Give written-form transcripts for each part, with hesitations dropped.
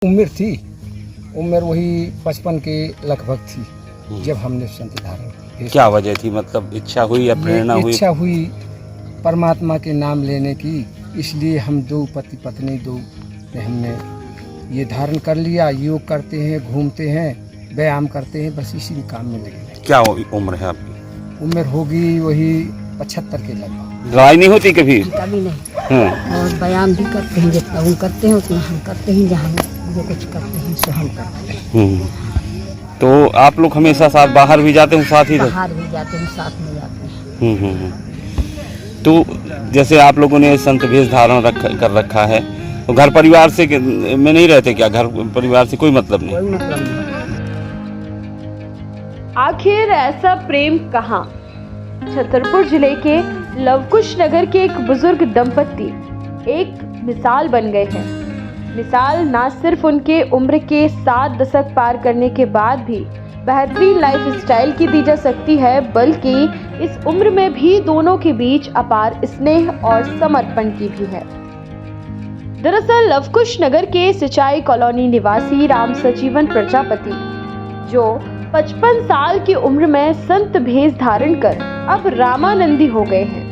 उम्र वही 55 के लगभग थी जब हमने संत धारण। क्या वजह थी, मतलब इच्छा हुई या प्रेरणा हुई? इच्छा हुई परमात्मा के नाम लेने की, इसलिए हम दो पति पत्नी ने हमने ये धारण कर लिया। योग करते हैं, घूमते हैं, व्यायाम करते हैं, बस इसी काम में लगे। क्या उम्र है आपकी? उम्र होगी वही 75 के लगभग। लड़ाई नहीं होती कभी? कभी नहीं। और व्यायाम भी करते हैं, जितना वो करते हैं उतना हम करते हैं, जहाँ जो कुछ करते हैं सो हम करते हैं। तो आप लोग हमेशा साथ बाहर भी जाते हैं, साथ ही बाहर भी जाते हैं, साथ में जाते हैं। तो जैसे आप लोगों ने संत भेष धारण कर रखा है, तो घर परिवार से में नहीं रहते क्या? घर परिवार से कोई मतलब नहीं? कोई मतलब नहीं। आखिर ऐसा प्रेम कहाँ? छतरपुर जिले के लवकुश नगर के एक बुजुर्ग दंपति एक मिसाल बन गए हैं। मिसाल ना सिर्फ उनके उम्र के 7 दशक पार करने के बाद भी बेहतरीन लाइफ स्टाइल की दी जा सकती है, बल्कि इस उम्र में भी दोनों के बीच अपार स्नेह और समर्पण की भी है। दरअसल लवकुश नगर के सिंचाई कॉलोनी निवासी राम सजीवन प्रजापति, जो 55 साल की उम्र में संत भेष धारण कर अब रामानंदी हो गए हैं।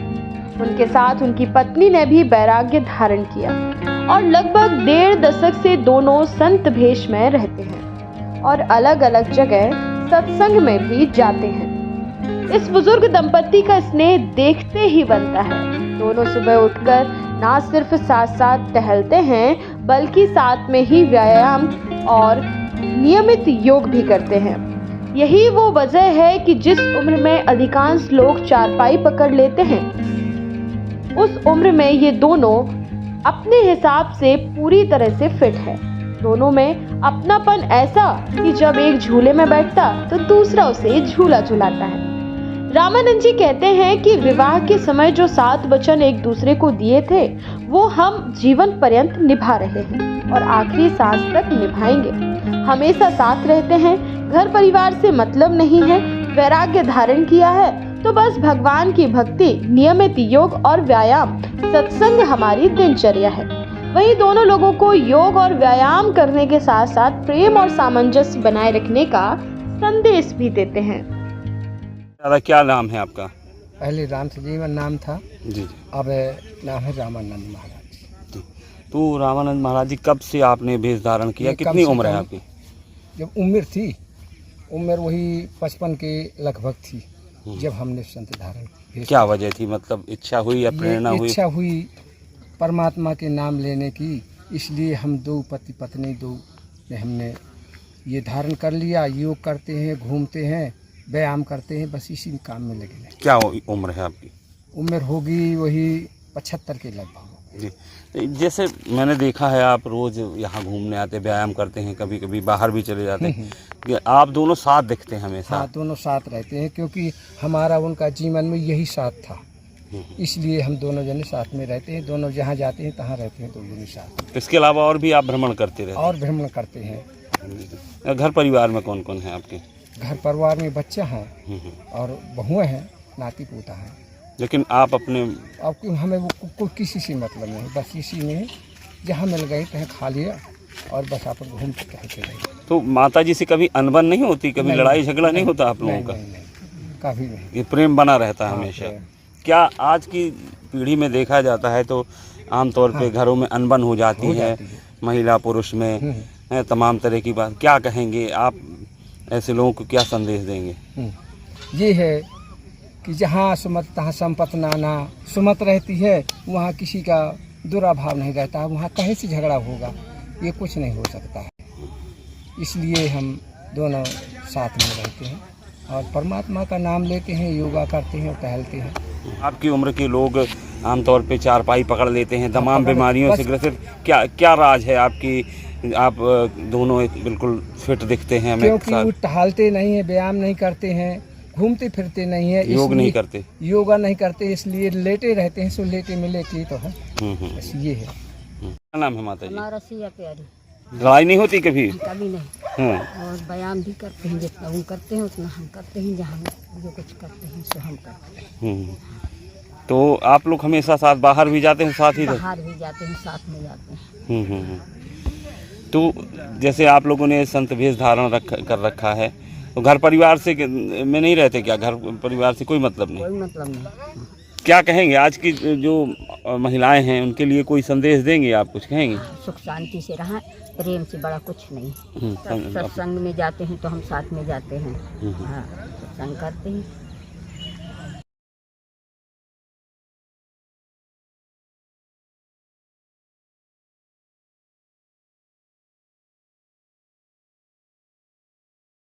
उनके साथ उनकी पत्नी ने भी वैराग्य धारण किया और लगभग 1.5 दशक से दोनों संत भेष में रहते हैं और अलग अलग जगह सत्संग में भी जाते हैं। इस बुजुर्ग दंपति का स्नेह देखते ही बनता है। दोनों सुबह उठकर ना सिर्फ साथ साथ टहलते हैं, बल्कि साथ में ही व्यायाम और नियमित योग भी करते हैं। यही वो वजह है कि जिस उम्र में अधिकांश लोग चारपाई पकड़ लेते हैं, उस उम्र में ये दोनों अपने हिसाब से पूरी तरह से फिट है। दोनों में अपनापन ऐसा कि जब एक झूले में बैठता तो दूसरा उसे झूला झुलाता है। रामानंद जी कहते हैं कि विवाह के समय जो 7 वचन एक दूसरे को दिए थे, वो हम जीवन पर्यंत निभा रहे हैं और आखिरी सांस तक निभाएंगे। हमेशा साथ रहते हैं, घर परिवार से मतलब नहीं है, वैराग्य धारण किया है तो बस भगवान की भक्ति, नियमित योग और व्यायाम, सत्संग हमारी दिनचर्या है। वहीं दोनों लोगों को योग और व्यायाम करने के साथ साथ प्रेम और सामंजस्य बनाए रखने का संदेश भी देते हैं। दादा क्या नाम है आपका? पहले राम सजीवन नाम था जी। अब नाम है रामानंद महाराज जी। तो रामानंद महाराज जी, कब से आपने भेष धारण किया? कितनी उम्र है आपकी? जब उम्र वही 55 के लगभग थी जब हमने संत धारण। क्या वजह थी, मतलब इच्छा हुई या प्रेरणा हुई? इच्छा हुई परमात्मा के नाम लेने की, इसलिए हम दो पति पत्नी ने हमने ये धारण कर लिया। योग करते हैं, घूमते हैं, व्यायाम करते हैं, बस इसी काम में लगे। क्या उम्र है आपकी? उम्र होगी वही 75 के लगभग। जी। जैसे मैंने देखा है आप रोज यहाँ घूमने आते, व्यायाम करते हैं, कभी कभी बाहर भी चले जाते हैं। आप दोनों साथ दिखते हैं हमेशा? हाँ, दोनों साथ रहते हैं, क्योंकि हमारा उनका जीवन में यही साथ था, इसलिए हम दोनों जने साथ में रहते हैं। दोनों जहाँ जाते हैं तहाँ रहते हैं, दोनों साथ। इसके अलावा और भी आप भ्रमण करते रहते हैं? और भ्रमण करते हैं। घर परिवार में कौन कौन है आपके? घर परिवार में बच्चे हैं और बहुएं हैं, नाती पोता है। लेकिन आप अपने अब हमें वो किसी से मतलब नहीं, बस इसी में जहाँ मिल गए तहाँ खा लिया और बस आप घूमते टहलते रहे। तो माता जी से कभी अनबन नहीं होती, कभी लड़ाई झगड़ा नहीं होता आप लोगों का? नहीं, कभी नहीं। ये प्रेम बना रहता है हमेशा? क्या आज की पीढ़ी में देखा जाता है तो आमतौर पे घरों में अनबन हो जाती है, महिला पुरुष में तमाम तरह की बात। क्या कहेंगे आप, ऐसे लोगों को क्या संदेश देंगे? ये है कि जहाँ सुमत तहाँ संपत नाना, सुमत रहती है वहाँ किसी का दुराभाव नहीं रहता, वहाँ कहीं से झगड़ा होगा ये कुछ नहीं हो सकता है। इसलिए हम दोनों साथ में रहते हैं और परमात्मा का नाम लेते हैं, योगा करते हैं और टहलते हैं। आपकी उम्र के लोग आमतौर पे चारपाई पकड़ लेते हैं, तमाम बीमारियों से ग्रसित। क्या राज है आपकी? आप दोनों बिल्कुल फिट दिखते हैं। क्योंकि वो टहलते नहीं है, व्यायाम नहीं करते हैं, घूमते फिरते नहीं है, योग नहीं करते, योगा नहीं करते, इसलिए लेटे रहते हैं। सो लेटे मिले की तो है, बस ये है। क्या नाम है माता जी? हमारा सिया प्यारी। लड़ाई नहीं होती कभी? कभी नहीं। और व्यायाम भी करते हैं, जितना वो करते हैं उतना हम करते हैं, जहाँ जो कुछ करते हैं सो हम करते हैं। तो आप लोग हमेशा साथ बाहर भी जाते हैं, साथ ही बाहर भी जाते हैं, साथ में जाते हैं। तो जैसे आप लोगों ने संत वेश धारण कर रखा है, तो घर परिवार से में नहीं रहते क्या? घर परिवार से कोई मतलब नहीं? कोई मतलब नहीं। क्या कहेंगे आज की जो महिलाएं हैं उनके लिए कोई संदेश देंगे आप, कुछ कहेंगे? सुख शांति से रहें, प्रेम से बड़ा कुछ नहीं। सत्संग में जाते हैं तो हम साथ में जाते हैं, हाँ सत्संग करते हैं।